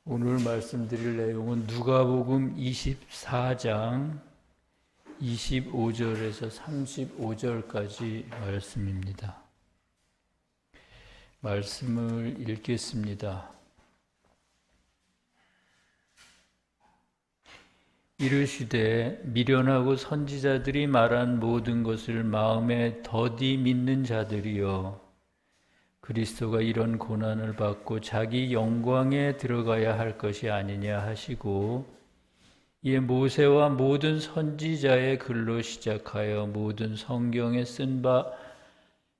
오늘 말씀드릴 내용은 누가복음 24장 25절에서 35절까지 말씀입니다. 말씀을 읽겠습니다. 이르시되 미련하고 선지자들이 말한 모든 것을 마음에 더디 믿는 자들이여, 그리스도가 이런 고난을 받고 자기 영광에 들어가야 할 것이 아니냐 하시고, 이에 모세와 모든 선지자의 글로 시작하여 모든 성경에 쓴 바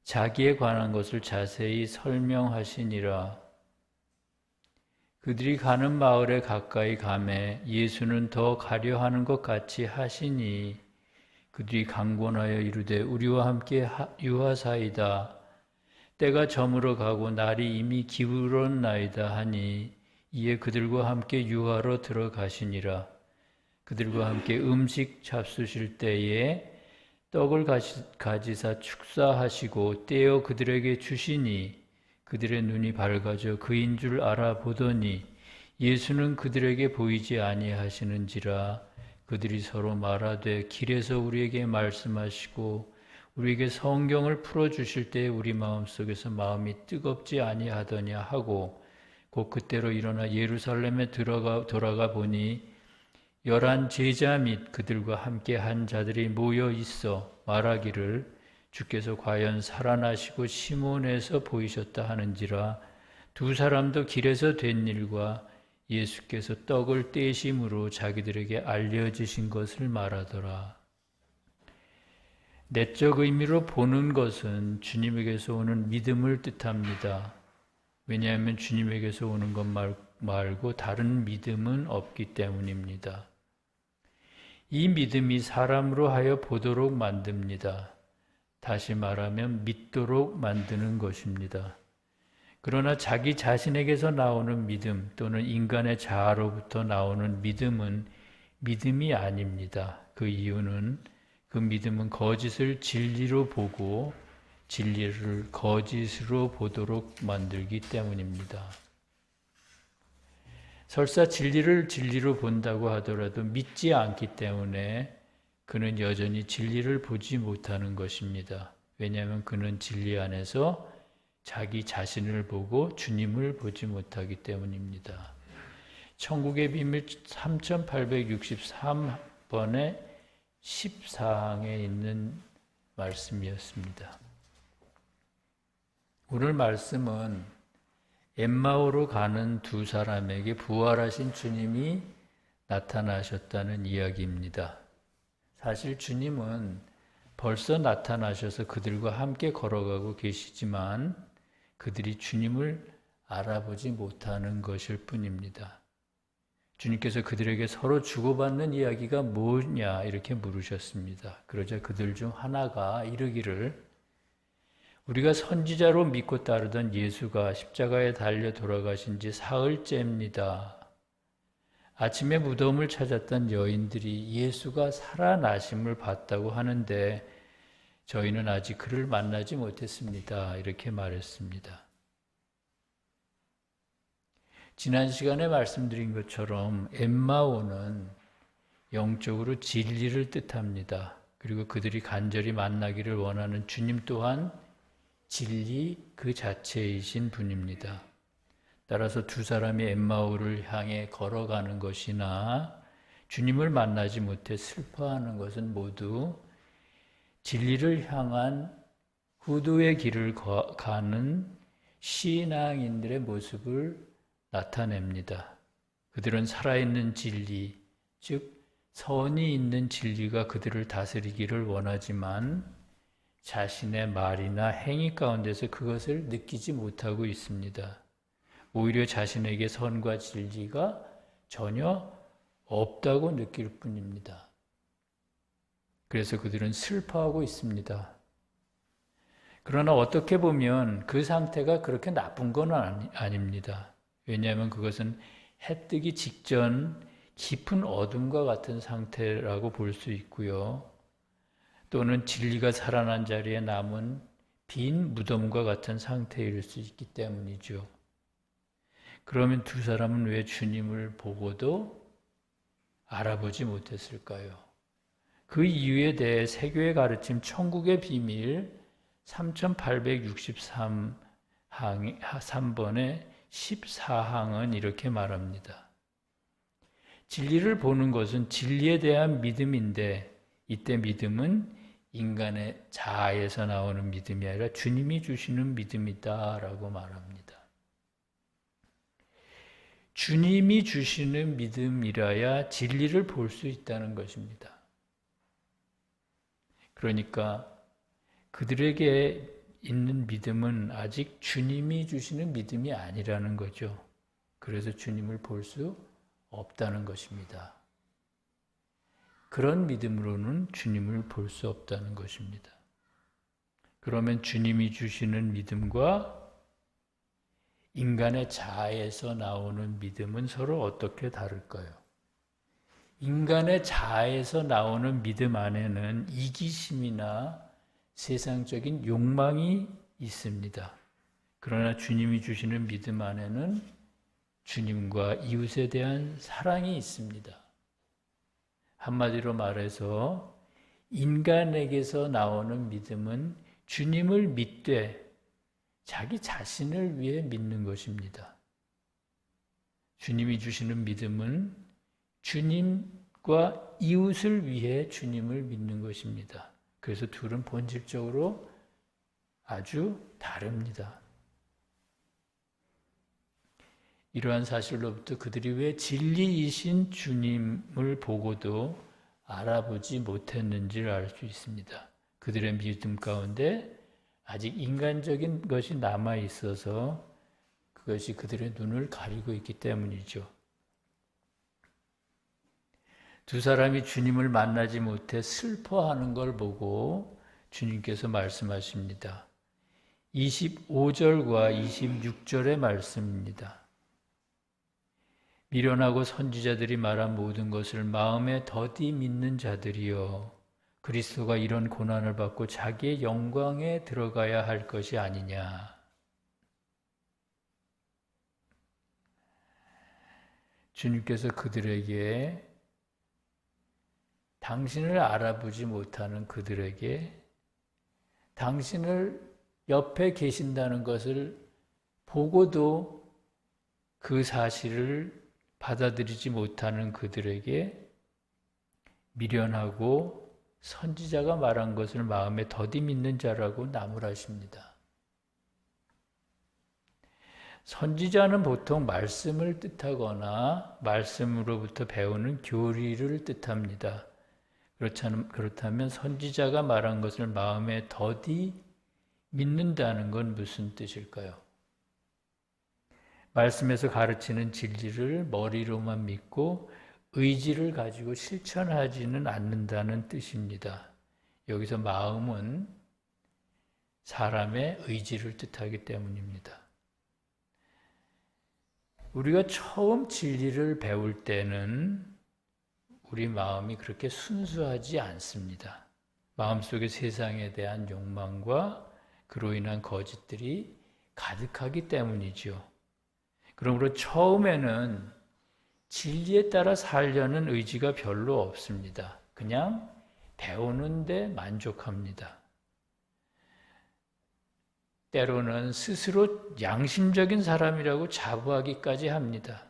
자기에 관한 것을 자세히 설명하시니라. 그들이 가는 마을에 가까이 가매 예수는 더 가려 하는 것 같이 하시니, 그들이 강권하여 이르되 우리와 함께 유하사이다. 때가 저물어 가고 날이 이미 기울었나이다 하니, 이에 그들과 함께 유하로 들어가시니라. 그들과 함께 음식 잡수실 때에 떡을 가지사 축사하시고 떼어 그들에게 주시니, 그들의 눈이 밝아져 그인 줄 알아보더니 예수는 그들에게 보이지 아니하시는지라. 그들이 서로 말하되 길에서 우리에게 말씀하시고 우리에게 성경을 풀어주실 때에 우리 마음속에서 마음이 뜨겁지 아니하더냐 하고, 곧 그때로 일어나 예루살렘에 돌아가 보니 11 제자 및 그들과 함께 한 자들이 모여 있어 말하기를 주께서 과연 살아나시고 시몬에서 보이셨다 하는지라. 두 사람도 길에서 된 일과 예수께서 떡을 떼심으로 자기들에게 알려주신 것을 말하더라. 내적 의미로 보는 것은 주님에게서 오는 믿음을 뜻합니다. 왜냐하면 주님에게서 오는 것 말고 다른 믿음은 없기 때문입니다. 이 믿음이 사람으로 하여 보도록 만듭니다. 다시 말하면 믿도록 만드는 것입니다. 그러나 자기 자신에게서 나오는 믿음 또는 인간의 자아로부터 나오는 믿음은 믿음이 아닙니다. 그 이유는 그 믿음은 거짓을 진리로 보고 진리를 거짓으로 보도록 만들기 때문입니다. 설사 진리를 진리로 본다고 하더라도 믿지 않기 때문에 그는 여전히 진리를 보지 못하는 것입니다. 왜냐하면 그는 진리 안에서 자기 자신을 보고 주님을 보지 못하기 때문입니다. 천국의 비밀 3863번에 14항에 있는 말씀이었습니다. 오늘 말씀은 엠마오로 가는 두 사람에게 부활하신 주님이 나타나셨다는 이야기입니다. 사실 주님은 벌써 나타나셔서 그들과 함께 걸어가고 계시지만 그들이 주님을 알아보지 못하는 것일 뿐입니다. 주님께서 그들에게 서로 주고받는 이야기가 뭐냐 이렇게 물으셨습니다. 그러자 그들 중 하나가 이르기를, 우리가 선지자로 믿고 따르던 예수가 십자가에 달려 돌아가신 지 사흘째입니다. 아침에 무덤을 찾았던 여인들이 예수가 살아나심을 봤다고 하는데 저희는 아직 그를 만나지 못했습니다. 이렇게 말했습니다. 지난 시간에 말씀드린 것처럼 엠마오는 영적으로 진리를 뜻합니다. 그리고 그들이 간절히 만나기를 원하는 주님 또한 진리 그 자체이신 분입니다. 따라서 두 사람이 엠마오를 향해 걸어가는 것이나 주님을 만나지 못해 슬퍼하는 것은 모두 진리를 향한 후도의 길을 가는 신앙인들의 모습을 나타냅니다. 그들은 살아있는 진리, 즉 선이 있는 진리가 그들을 다스리기를 원하지만 자신의 말이나 행위 가운데서 그것을 느끼지 못하고 있습니다. 오히려 자신에게 선과 진리가 전혀 없다고 느낄 뿐입니다. 그래서 그들은 슬퍼하고 있습니다. 그러나 어떻게 보면 그 상태가 그렇게 나쁜 건 아닙니다. 왜냐하면 그것은 해 뜨기 직전 깊은 어둠과 같은 상태라고 볼 수 있고요. 또는 진리가 살아난 자리에 남은 빈 무덤과 같은 상태일 수 있기 때문이죠. 그러면 두 사람은 왜 주님을 보고도 알아보지 못했을까요? 그 이유에 대해 세교의 가르침 천국의 비밀 3863번의 14항은 이렇게 말합니다. 진리를 보는 것은 진리에 대한 믿음인데 이때 믿음은 인간의 자아에서 나오는 믿음이 아니라 주님이 주시는 믿음이다 라고 말합니다. 주님이 주시는 믿음이라야 진리를 볼 수 있다는 것입니다. 그러니까 그들에게 있는 믿음은 아직 주님이 주시는 믿음이 아니라는 거죠. 그래서 주님을 볼 수 없다는 것입니다. 그런 믿음으로는 주님을 볼 수 없다는 것입니다. 그러면 주님이 주시는 믿음과 인간의 자아에서 나오는 믿음은 서로 어떻게 다를까요? 인간의 자아에서 나오는 믿음 안에는 이기심이나 세상적인 욕망이 있습니다. 그러나 주님이 주시는 믿음 안에는 주님과 이웃에 대한 사랑이 있습니다. 한마디로 말해서 인간에게서 나오는 믿음은 주님을 믿되 자기 자신을 위해 믿는 것입니다. 주님이 주시는 믿음은 주님과 이웃을 위해 주님을 믿는 것입니다. 그래서 둘은 본질적으로 아주 다릅니다. 이러한 사실로부터 그들이 왜 진리이신 주님을 보고도 알아보지 못했는지를 알 수 있습니다. 그들의 믿음 가운데 아직 인간적인 것이 남아 있어서 그것이 그들의 눈을 가리고 있기 때문이죠. 두 사람이 주님을 만나지 못해 슬퍼하는 걸 보고 주님께서 말씀하십니다. 25절과 26절의 말씀입니다. 미련하고 선지자들이 말한 모든 것을 마음에 더디 믿는 자들이여, 그리스도가 이런 고난을 받고 자기의 영광에 들어가야 할 것이 아니냐. 주님께서 그들에게, 당신을 알아보지 못하는 그들에게 당신을 옆에 계신다는 것을 보고도 그 사실을 받아들이지 못하는 그들에게 미련하고 선지자가 말한 것을 마음에 더디 믿는 자라고 나무라십니다. 선지자는 보통 말씀을 뜻하거나 말씀으로부터 배우는 교리를 뜻합니다. 그렇다면 선지자가 말한 것을 마음에 더디 믿는다는 건 무슨 뜻일까요? 말씀에서 가르치는 진리를 머리로만 믿고 의지를 가지고 실천하지는 않는다는 뜻입니다. 여기서 마음은 사람의 의지를 뜻하기 때문입니다. 우리가 처음 진리를 배울 때는 우리 마음이 그렇게 순수하지 않습니다. 마음속에 세상에 대한 욕망과 그로 인한 거짓들이 가득하기 때문이죠. 그러므로 처음에는 진리에 따라 살려는 의지가 별로 없습니다. 그냥 배우는데 만족합니다. 때로는 스스로 양심적인 사람이라고 자부하기까지 합니다.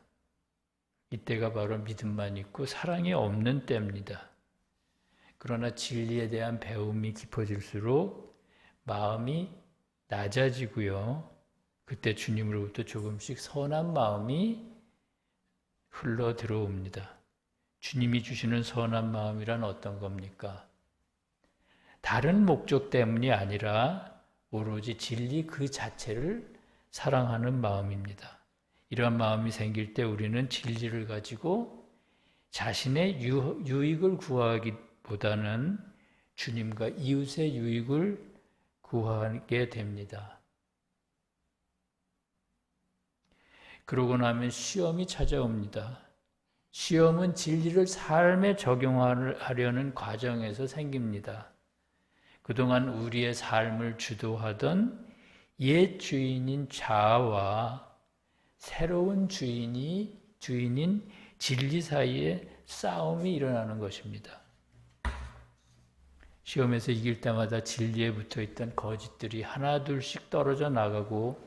이때가 바로 믿음만 있고 사랑이 없는 때입니다. 그러나 진리에 대한 배움이 깊어질수록 마음이 낮아지고요. 그때 주님으로부터 조금씩 선한 마음이 흘러 들어옵니다. 주님이 주시는 선한 마음이란 어떤 겁니까? 다른 목적 때문이 아니라 오로지 진리 그 자체를 사랑하는 마음입니다. 이러한 마음이 생길 때 우리는 진리를 가지고 자신의 유익을 구하기보다는 주님과 이웃의 유익을 구하게 됩니다. 그러고 나면 시험이 찾아옵니다. 시험은 진리를 삶에 적용하려는 과정에서 생깁니다. 그동안 우리의 삶을 주도하던 옛 주인인 자아와 새로운 주인인 진리 사이에 싸움이 일어나는 것입니다. 시험에서 이길 때마다 진리에 붙어 있던 거짓들이 하나둘씩 떨어져 나가고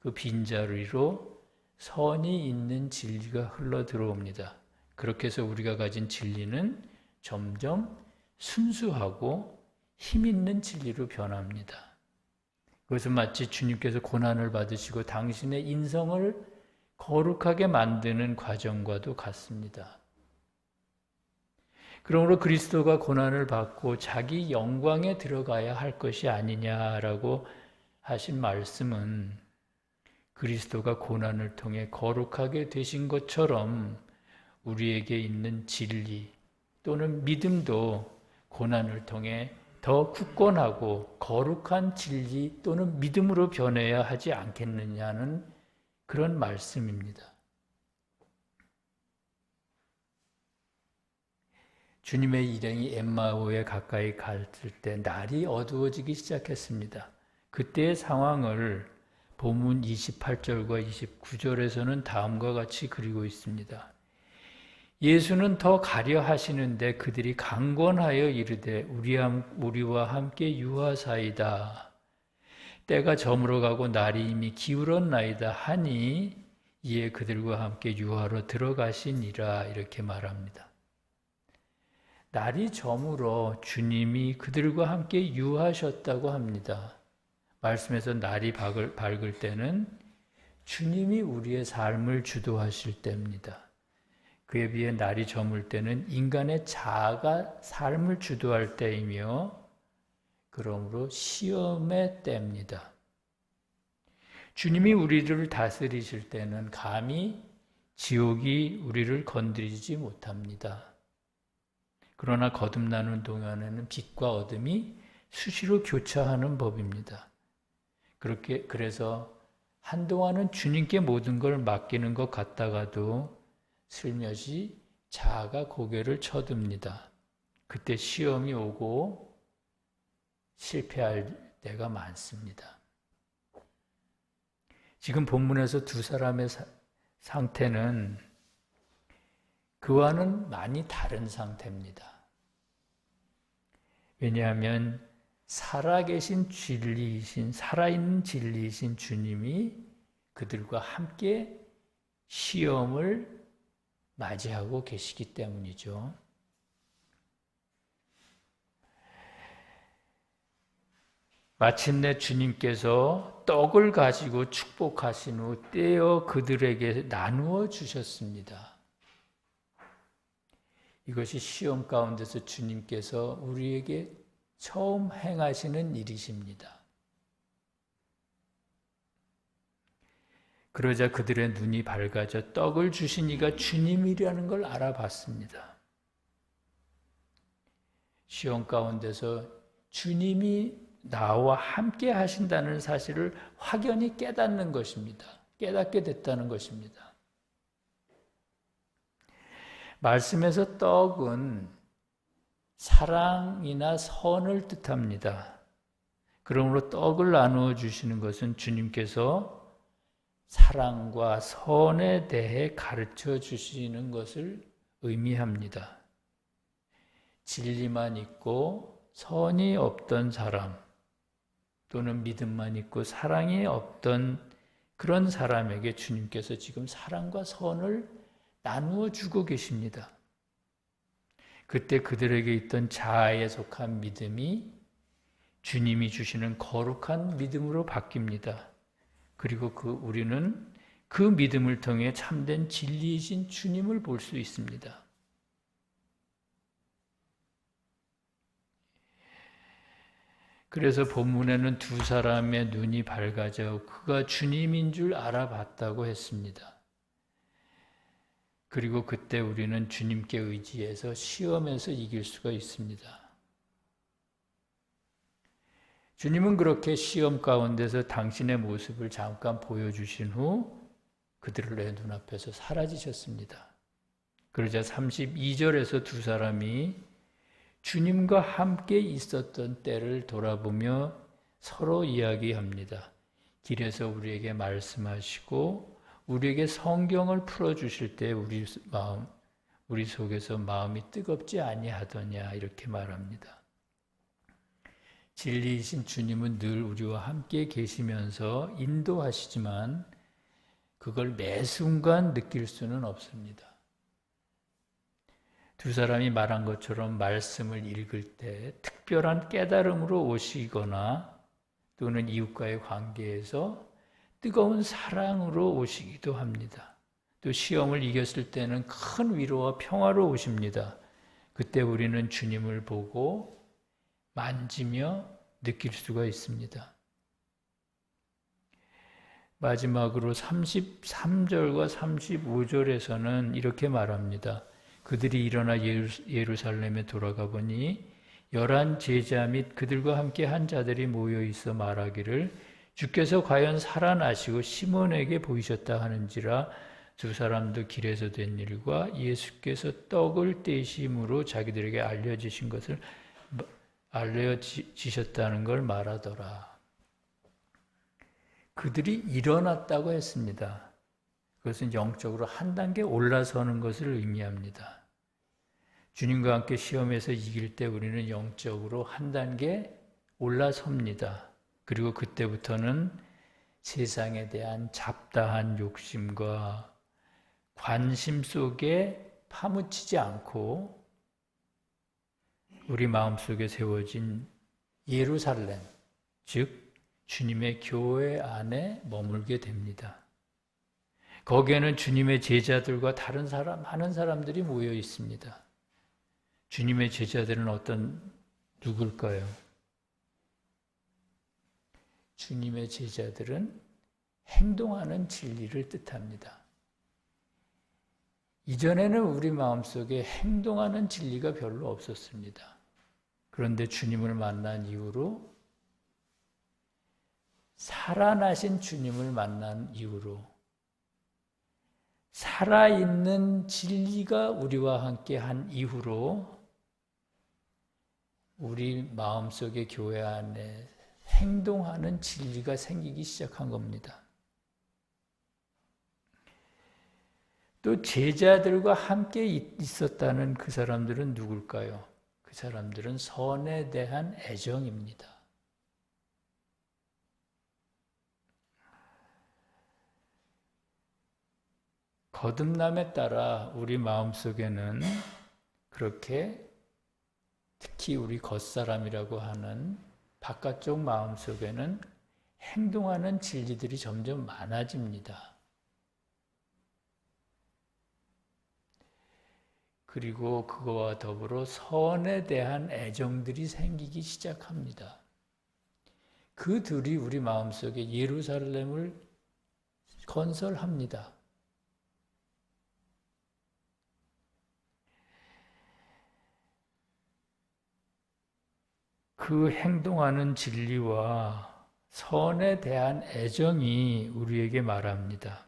그 빈자리로 선이 있는 진리가 흘러 들어옵니다. 그렇게 해서 우리가 가진 진리는 점점 순수하고 힘 있는 진리로 변합니다. 그것은 마치 주님께서 고난을 받으시고 당신의 인성을 거룩하게 만드는 과정과도 같습니다. 그러므로 그리스도가 고난을 받고 자기 영광에 들어가야 할 것이 아니냐라고 하신 말씀은 그리스도가 고난을 통해 거룩하게 되신 것처럼 우리에게 있는 진리 또는 믿음도 고난을 통해 더 굳건하고 거룩한 진리 또는 믿음으로 변해야 하지 않겠느냐는 그런 말씀입니다. 주님의 일행이 엠마오에 가까이 갔을 때 날이 어두워지기 시작했습니다. 그때의 상황을 본문 28절과 29절에서는 다음과 같이 그리고 있습니다. 예수는 더 가려 하시는데 그들이 강권하여 이르되 우리와 함께 유하사이다. 때가 저물어 가고 날이 이미 기울었나이다 하니 이에 그들과 함께 유하로 들어가시니라 이렇게 말합니다. 날이 저물어 주님이 그들과 함께 유하셨다고 합니다. 말씀에서 날이 밝을 때는 주님이 우리의 삶을 주도하실 때입니다. 그에 비해 날이 저물 때는 인간의 자아가 삶을 주도할 때이며 그러므로 시험의 때입니다. 주님이 우리를 다스리실 때는 감히 지옥이 우리를 건드리지 못합니다. 그러나 거듭나는 동안에는 빛과 어둠이 수시로 교차하는 법입니다. 그래서 한동안은 주님께 모든 걸 맡기는 것 같다가도 슬며시 자아가 고개를 쳐듭니다. 그때 시험이 오고 실패할 때가 많습니다. 지금 본문에서 두 사람의 상태는 그와는 많이 다른 상태입니다. 왜냐하면 살아계신 진리이신, 살아있는 진리이신 주님이 그들과 함께 시험을 맞이하고 계시기 때문이죠. 마침내 주님께서 떡을 가지고 축복하신 후 떼어 그들에게 나누어 주셨습니다. 이것이 시험 가운데서 주님께서 우리에게 처음 행하시는 일이십니다. 그러자 그들의 눈이 밝아져 떡을 주신 이가 주님이라는 걸 알아봤습니다. 시험 가운데서 주님이 나와 함께 하신다는 사실을 확연히 깨닫는 것입니다. 깨닫게 됐다는 것입니다. 말씀에서 떡은 사랑이나 선을 뜻합니다. 그러므로 떡을 나누어 주시는 것은 주님께서 사랑과 선에 대해 가르쳐 주시는 것을 의미합니다. 진리만 있고 선이 없던 사람 또는 믿음만 있고 사랑이 없던 그런 사람에게 주님께서 지금 사랑과 선을 나누어 주고 계십니다. 그때 그들에게 있던 자아에 속한 믿음이 주님이 주시는 거룩한 믿음으로 바뀝니다. 그리고 우리는 그 믿음을 통해 참된 진리이신 주님을 볼 수 있습니다. 그래서 본문에는 두 사람의 눈이 밝아져 그가 주님인 줄 알아봤다고 했습니다. 그리고 그때 우리는 주님께 의지해서 시험에서 이길 수가 있습니다. 주님은 그렇게 시험 가운데서 당신의 모습을 잠깐 보여주신 후 그들의 눈앞에서 사라지셨습니다. 그러자 32절에서 두 사람이 주님과 함께 있었던 때를 돌아보며 서로 이야기합니다. 길에서 우리에게 말씀하시고 우리에게 성경을 풀어주실 때 우리 속에서 마음이 뜨겁지 아니하더냐 이렇게 말합니다. 진리이신 주님은 늘 우리와 함께 계시면서 인도하시지만 그걸 매 순간 느낄 수는 없습니다. 두 사람이 말한 것처럼 말씀을 읽을 때 특별한 깨달음으로 오시거나 또는 이웃과의 관계에서 뜨거운 사랑으로 오시기도 합니다. 또 시험을 이겼을 때는 큰 위로와 평화로 오십니다. 그때 우리는 주님을 보고 만지며 느낄 수가 있습니다. 마지막으로 33절과 35절에서는 이렇게 말합니다. 그들이 일어나 예루살렘에 돌아가 보니 11 제자 및 그들과 함께 한 자들이 모여 있어 말하기를 주께서 과연 살아나시고 시몬에게 보이셨다 하는지라. 두 사람도 길에서 된 일과 예수께서 떡을 떼심으로 자기들에게 알려지셨다는 걸 말하더라. 그들이 일어났다고 했습니다. 그것은 영적으로 한 단계 올라서는 것을 의미합니다. 주님과 함께 시험에서 이길 때 우리는 영적으로 한 단계 올라섭니다. 그리고 그때부터는 세상에 대한 잡다한 욕심과 관심 속에 파묻히지 않고 우리 마음속에 세워진 예루살렘, 즉 주님의 교회 안에 머물게 됩니다. 거기에는 주님의 제자들과 많은 사람들이 모여 있습니다. 주님의 제자들은 누굴까요? 주님의 제자들은 행동하는 진리를 뜻합니다. 이전에는 우리 마음속에 행동하는 진리가 별로 없었습니다. 그런데 주님을 만난 이후로, 살아나신 주님을 만난 이후로 살아있는 진리가 우리와 함께 한 이후로 우리 마음속의 교회 안에 행동하는 진리가 생기기 시작한 겁니다. 또 제자들과 함께 있었다는 그 사람들은 누굴까요? 그 사람들은 선에 대한 애정입니다. 거듭남에 따라 우리 마음속에는 그렇게 특히 우리 겉사람이라고 하는 바깥쪽 마음속에는 행동하는 진리들이 점점 많아집니다. 그리고 그거와 더불어 선에 대한 애정들이 생기기 시작합니다. 그 둘이 우리 마음속에 예루살렘을 건설합니다. 그 행동하는 진리와 선에 대한 애정이 우리에게 말합니다.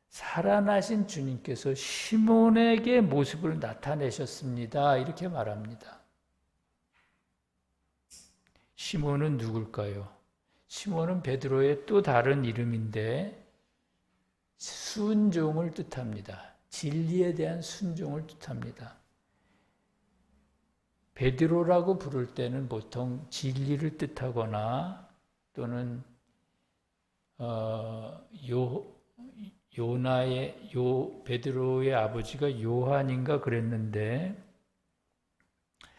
살아나신 주님께서 시몬에게 모습을 나타내셨습니다. 이렇게 말합니다. 시몬은 누굴까요? 시몬은 베드로의 또 다른 이름인데 순종을 뜻합니다. 진리에 대한 순종을 뜻합니다. 베드로라고 부를 때는 보통 진리를 뜻하거나 또는 베드로의 아버지가 요한인가 그랬는데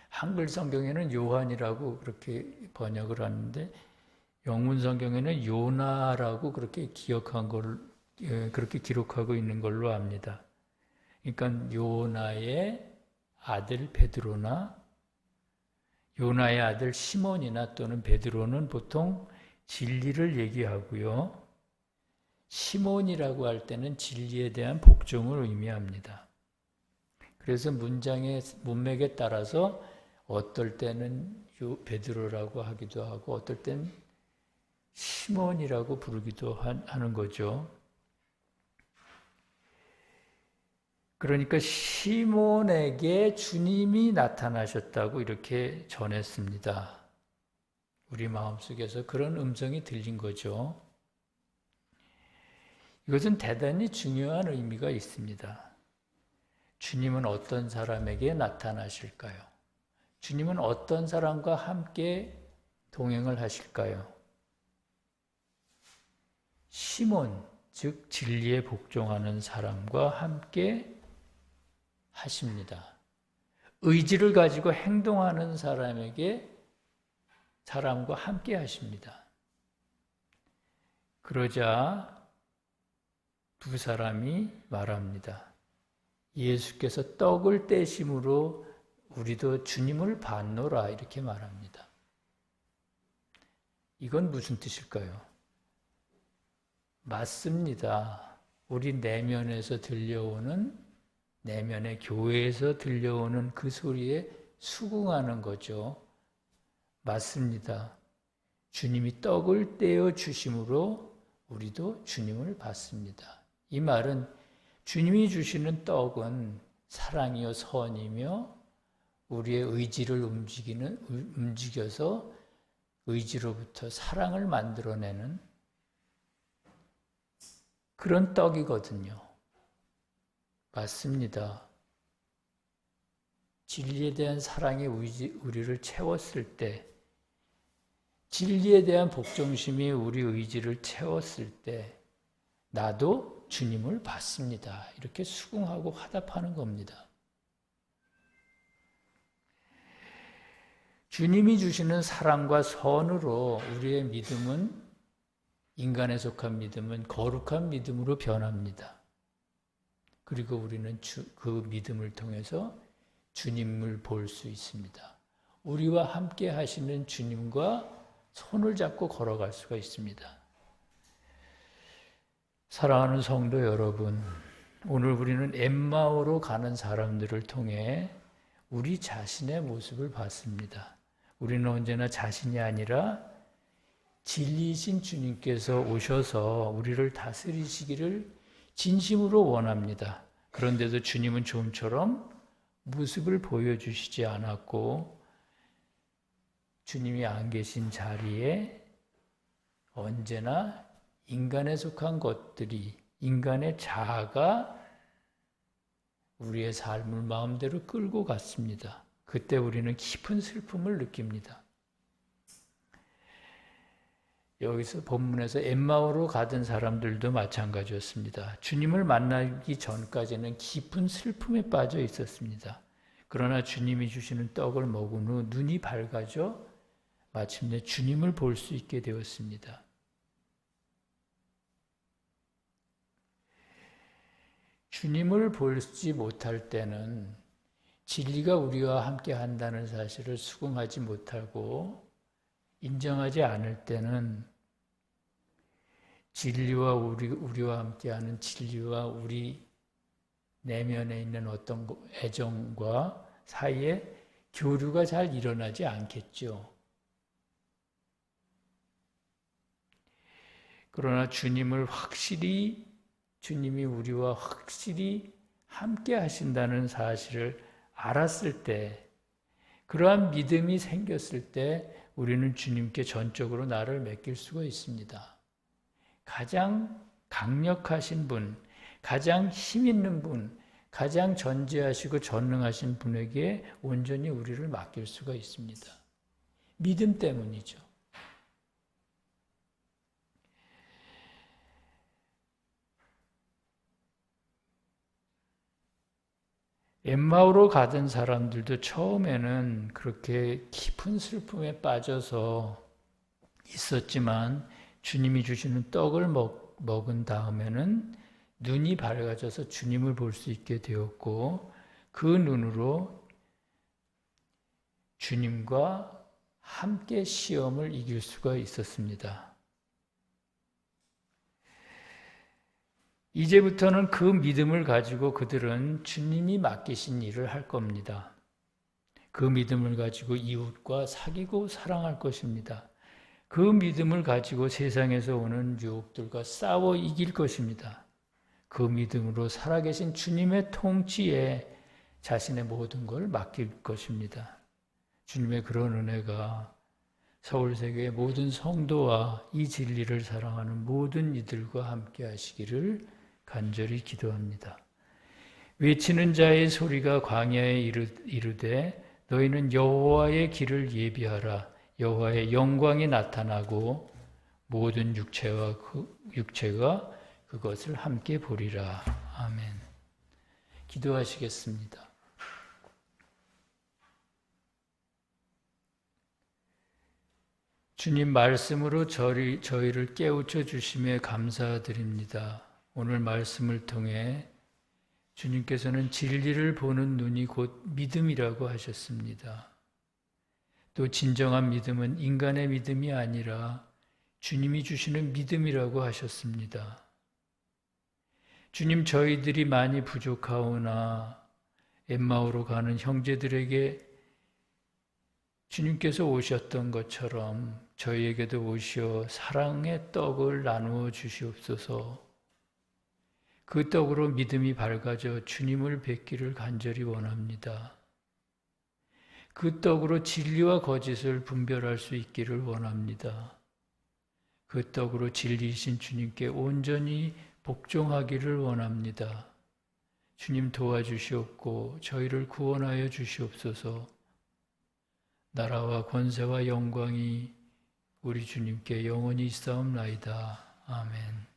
한글 성경에는 요한이라고 그렇게 번역을 하는데 영문 성경에는 요나라고 그렇게 그렇게 기록하고 있는 걸로 압니다. 그러니까 요나의 아들 베드로나 요나의 아들 시몬이나 또는 베드로는 보통 진리를 얘기하고요. 시몬이라고 할 때는 진리에 대한 복종을 의미합니다. 그래서 문장의 문맥에 따라서 어떨 때는 베드로라고 하기도 하고 어떨 때는 시몬이라고 부르기도 하는 거죠. 그러니까 시몬에게 주님이 나타나셨다고 이렇게 전했습니다. 우리 마음속에서 그런 음성이 들린 거죠. 이것은 대단히 중요한 의미가 있습니다. 주님은 어떤 사람에게 나타나실까요? 주님은 어떤 사람과 함께 동행을 하실까요? 시몬, 즉 진리에 복종하는 사람과 함께 하십니다. 의지를 가지고 행동하는 사람과 함께 하십니다. 그러자 두 사람이 말합니다. 예수께서 떡을 떼심으로 우리도 주님을 봤노라 이렇게 말합니다. 이건 무슨 뜻일까요? 맞습니다. 우리 내면의 교회에서 들려오는 그 소리에 수긍하는 거죠. 맞습니다. 주님이 떡을 떼어 주심으로 우리도 주님을 봤습니다. 이 말은 주님이 주시는 떡은 사랑이요 선이며 우리의 의지를 움직여서 의지로부터 사랑을 만들어내는 그런 떡이거든요. 맞습니다. 진리에 대한 사랑이 우리를 채웠을 때, 진리에 대한 복종심이 우리 의지를 채웠을 때 나도 주님을 봤습니다. 이렇게 수긍하고 화답하는 겁니다. 주님이 주시는 사랑과 선으로 우리의 믿음은, 인간에 속한 믿음은 거룩한 믿음으로 변합니다. 그리고 우리는 그 믿음을 통해서 주님을 볼 수 있습니다. 우리와 함께 하시는 주님과 손을 잡고 걸어갈 수가 있습니다. 사랑하는 성도 여러분, 오늘 우리는 엠마오로 가는 사람들을 통해 우리 자신의 모습을 봤습니다. 우리는 언제나 자신이 아니라 진리이신 주님께서 오셔서 우리를 다스리시기를 진심으로 원합니다. 그런데도 주님은 좀처럼 모습을 보여주시지 않았고 주님이 안 계신 자리에 언제나 인간에 속한 것들이, 인간의 자아가 우리의 삶을 마음대로 끌고 갔습니다. 그때 우리는 깊은 슬픔을 느낍니다. 여기서 본문에서 엠마오로 가던 사람들도 마찬가지였습니다. 주님을 만나기 전까지는 깊은 슬픔에 빠져 있었습니다. 그러나 주님이 주시는 떡을 먹은 후 눈이 밝아져 마침내 주님을 볼 수 있게 되었습니다. 주님을 보지 못할 때는 진리가 우리와 함께 한다는 사실을 수긍하지 못하고 인정하지 않을 때는 진리와 우리와 함께하는 진리와 우리 내면에 있는 어떤 애정과 사이에 교류가 잘 일어나지 않겠죠. 그러나 주님이 우리와 확실히 함께 하신다는 사실을 알았을 때, 그러한 믿음이 생겼을 때 우리는 주님께 전적으로 나를 맡길 수가 있습니다. 가장 강력하신 분, 가장 힘 있는 분, 가장 전지하시고 전능하신 분에게 온전히 우리를 맡길 수가 있습니다. 믿음 때문이죠. 엠마오로 가던 사람들도 처음에는 그렇게 깊은 슬픔에 빠져서 있었지만 주님이 주시는 떡을 먹은 다음에는 눈이 밝아져서 주님을 볼 수 있게 되었고 그 눈으로 주님과 함께 시험을 이길 수가 있었습니다. 이제부터는 그 믿음을 가지고 그들은 주님이 맡기신 일을 할 겁니다. 그 믿음을 가지고 이웃과 사귀고 사랑할 것입니다. 그 믿음을 가지고 세상에서 오는 유혹들과 싸워 이길 것입니다. 그 믿음으로 살아계신 주님의 통치에 자신의 모든 걸 맡길 것입니다. 주님의 그런 은혜가 서울세교의 모든 성도와 이 진리를 사랑하는 모든 이들과 함께 하시기를 간절히 기도합니다. 외치는 자의 소리가 광야에 이르되 너희는 여호와의 길을 예비하라. 여호와의 영광이 나타나고 모든 육체가 그것을 함께 보리라. 아멘. 기도하시겠습니다. 주님 말씀으로 저희를 깨우쳐 주심에 감사드립니다. 오늘 말씀을 통해 주님께서는 진리를 보는 눈이 곧 믿음이라고 하셨습니다. 또 진정한 믿음은 인간의 믿음이 아니라 주님이 주시는 믿음이라고 하셨습니다. 주님, 저희들이 많이 부족하오나 엠마오로 가는 형제들에게 주님께서 오셨던 것처럼 저희에게도 오시어 사랑의 떡을 나누어 주시옵소서. 그 떡으로 믿음이 밝아져 주님을 뵙기를 간절히 원합니다. 그 떡으로 진리와 거짓을 분별할 수 있기를 원합니다. 그 떡으로 진리이신 주님께 온전히 복종하기를 원합니다. 주님 도와주시옵고 저희를 구원하여 주시옵소서. 나라와 권세와 영광이 우리 주님께 영원히 있사옵나이다. 아멘.